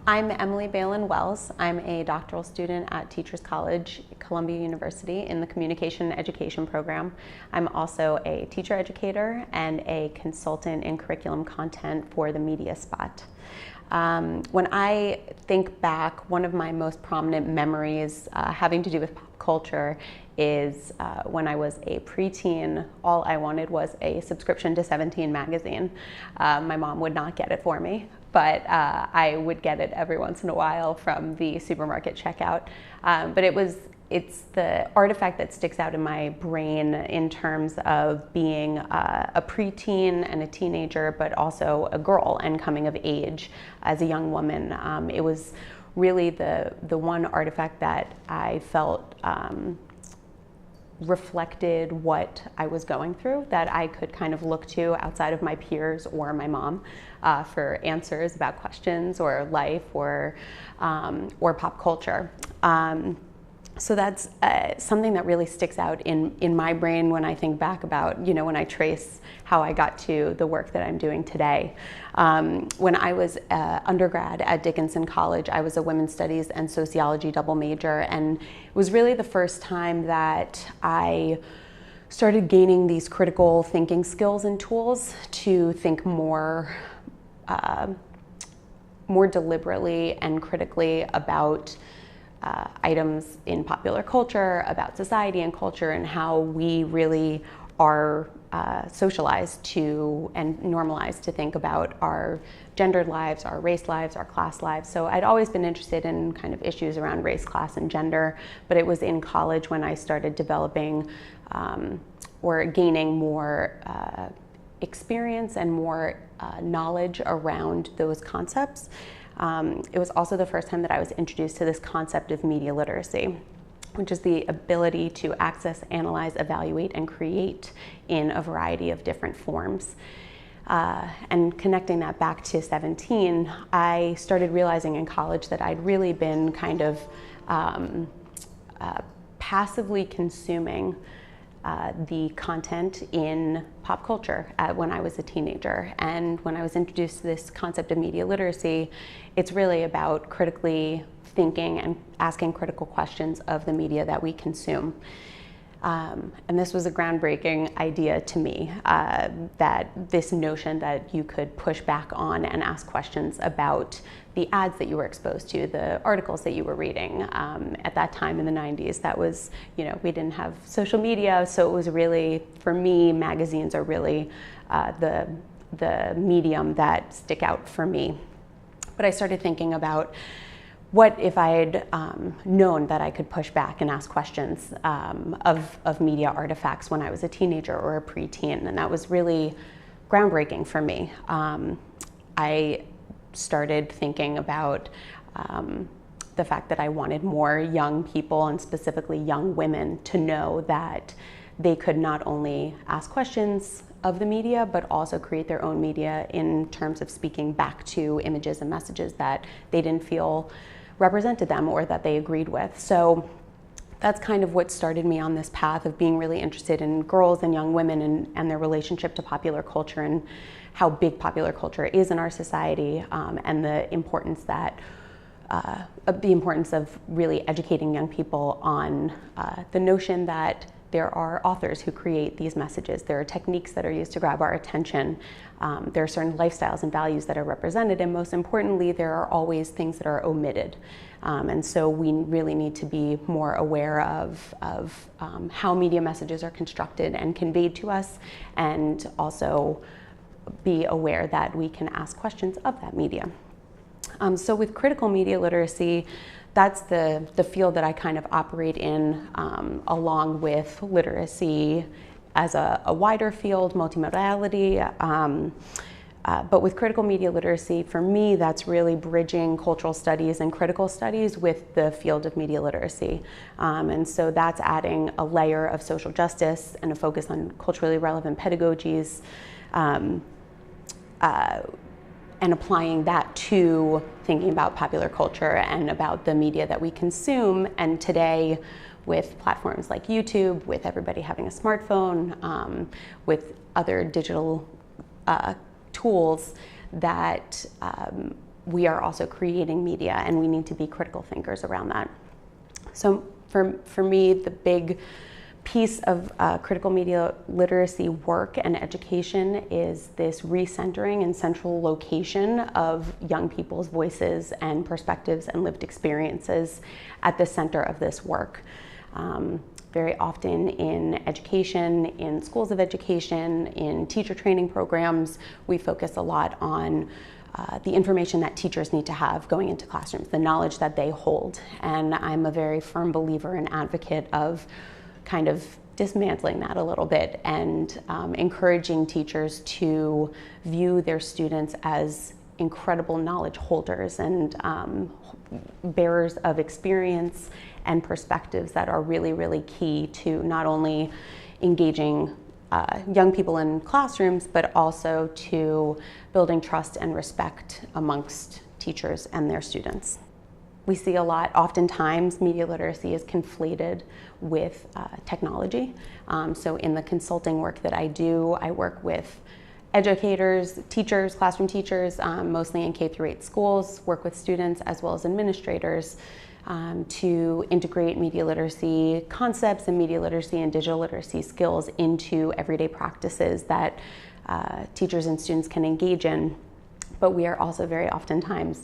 I'm Emily Bailin Wells. I'm a doctoral student at Teachers College, Columbia University in the Communication Education program. I'm also a teacher educator and a consultant in curriculum content for the Media Spot. When I think back, one of my most prominent memories having to do with pop culture is when I was a preteen. All I wanted was a subscription to 17 magazine. My mom would not get it for me, but I would get it every once in a while from the supermarket checkout. But it's the artifact that sticks out in my brain in terms of being a preteen and a teenager, but also a girl and coming of age as a young woman. It was really the one artifact that I felt reflected what I was going through, that I could kind of look to outside of my peers or my mom for answers about questions or life or pop culture. So that's something that really sticks out in my brain when I think back about, when I trace how I got to the work that I'm doing today. When I was undergrad at Dickinson College, I was a women's studies and sociology double major, and it was really the first time that I started gaining these critical thinking skills and tools to think more deliberately and critically about items in popular culture, about society and culture, and how we really are socialized to and normalized to think about our gendered lives, our race lives, our class lives. So I'd always been interested in kind of issues around race, class, and gender, but it was in college when I started developing or gaining more experience and more knowledge around those concepts. It was also the first time that I was introduced to this concept of media literacy, which is the ability to access, analyze, evaluate, and create in a variety of different forms. And connecting that back to 17, I started realizing in college that I'd really been kind of passively consuming the content in pop culture when I was a teenager. And when I was introduced to this concept of media literacy, it's really about critically thinking and asking critical questions of the media that we consume. And this was a groundbreaking idea to me, that this notion that you could push back on and ask questions about the ads that you were exposed to, the articles that you were reading. At that time in the 90s, that was, we didn't have social media, so it was really, for me, magazines are really the medium that stick out for me. But I started thinking about, what if I had known that I could push back and ask questions of media artifacts when I was a teenager or a preteen? And that was really groundbreaking for me. I started thinking about the fact that I wanted more young people, and specifically young women, to know that they could not only ask questions of the media, but also create their own media in terms of speaking back to images and messages that they didn't feel represented them or that they agreed with. So that's kind of what started me on this path of being really interested in girls and young women and their relationship to popular culture and how big popular culture is in our society, and the importance of really educating young people on the notion that there are authors who create these messages. There are techniques that are used to grab our attention. There are certain lifestyles and values that are represented, and most importantly, there are always things that are omitted. And so we really need to be more aware of how media messages are constructed and conveyed to us, and also be aware that we can ask questions of that media. So with critical media literacy, that's the field that I kind of operate in, along with literacy as a wider field, multimodality. But with critical media literacy, for me, that's really bridging cultural studies and critical studies with the field of media literacy. And so that's adding a layer of social justice and a focus on culturally relevant pedagogies, and applying that to thinking about popular culture and about the media that we consume. And today, with platforms like YouTube, with everybody having a smartphone, with other digital tools that we are also creating media, and we need to be critical thinkers around that. So for me, the big piece of critical media literacy work and education is this recentering and central location of young people's voices and perspectives and lived experiences at the center of this work. Very often in education, in schools of education, in teacher training programs, we focus a lot on the information that teachers need to have going into classrooms, the knowledge that they hold. And I'm a very firm believer and advocate of kind of dismantling that a little bit and encouraging teachers to view their students as incredible knowledge holders and bearers of experience and perspectives that are really, really key to not only engaging young people in classrooms, but also to building trust and respect amongst teachers and their students. We see a lot, oftentimes media literacy is conflated with technology. So in the consulting work that I do, I work with educators, teachers, classroom teachers, mostly in K-8 schools, work with students as well as administrators to integrate media literacy concepts and media literacy and digital literacy skills into everyday practices that teachers and students can engage in. But we are also very oftentimes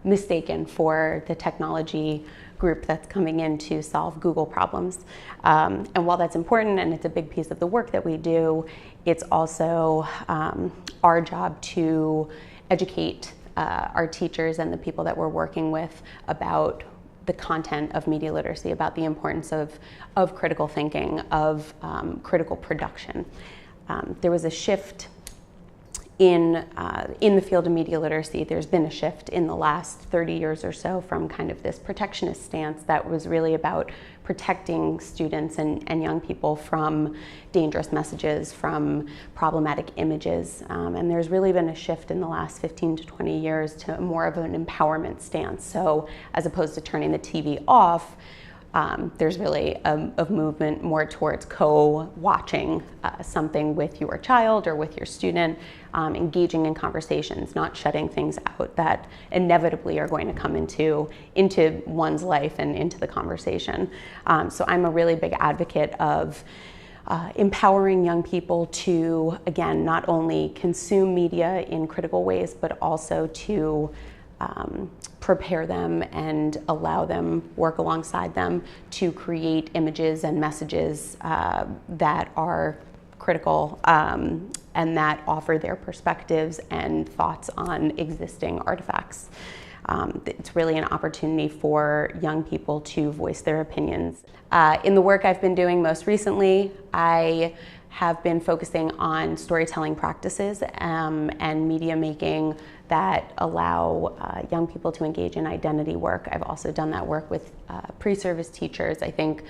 mistaken for the technology group that's coming in to solve Google problems. And while that's important and it's a big piece of the work that we do, it's also our job to educate our teachers and the people that we're working with about the content of media literacy, about the importance of critical thinking, of critical production. There was a shift in the field of media literacy. There's been a shift in the last 30 years or so from kind of this protectionist stance that was really about protecting students and young people from dangerous messages, from problematic images. And there's really been a shift in the last 15 to 20 years to more of an empowerment stance. So as opposed to turning the TV off, there's really a movement more towards co-watching something with your child or with your student, engaging in conversations, not shutting things out that inevitably are going to come into one's life and into the conversation. So I'm a really big advocate of empowering young people to, again, not only consume media in critical ways, but also to prepare them and allow them, work alongside them to create images and messages that are critical and that offer their perspectives and thoughts on existing artifacts. It's really an opportunity for young people to voice their opinions. In the work I've been doing most recently, I have been focusing on storytelling practices and media making that allow young people to engage in identity work. I've also done that work with pre-service teachers. I think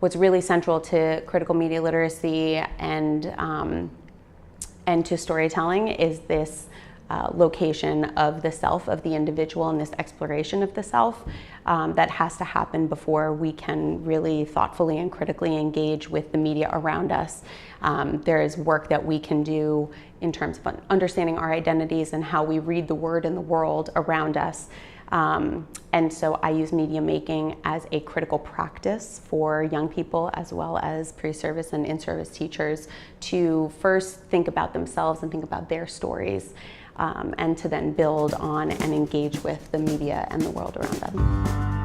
what's really central to critical media literacy and to storytelling is this location of the self, of the individual, and this exploration of the self that has to happen before we can really thoughtfully and critically engage with the media around us. There is work that we can do in terms of understanding our identities and how we read the word in the world around us. And so I use media making as a critical practice for young people as well as pre-service and in-service teachers to first think about themselves and think about their stories, and to then build on and engage with the media and the world around them.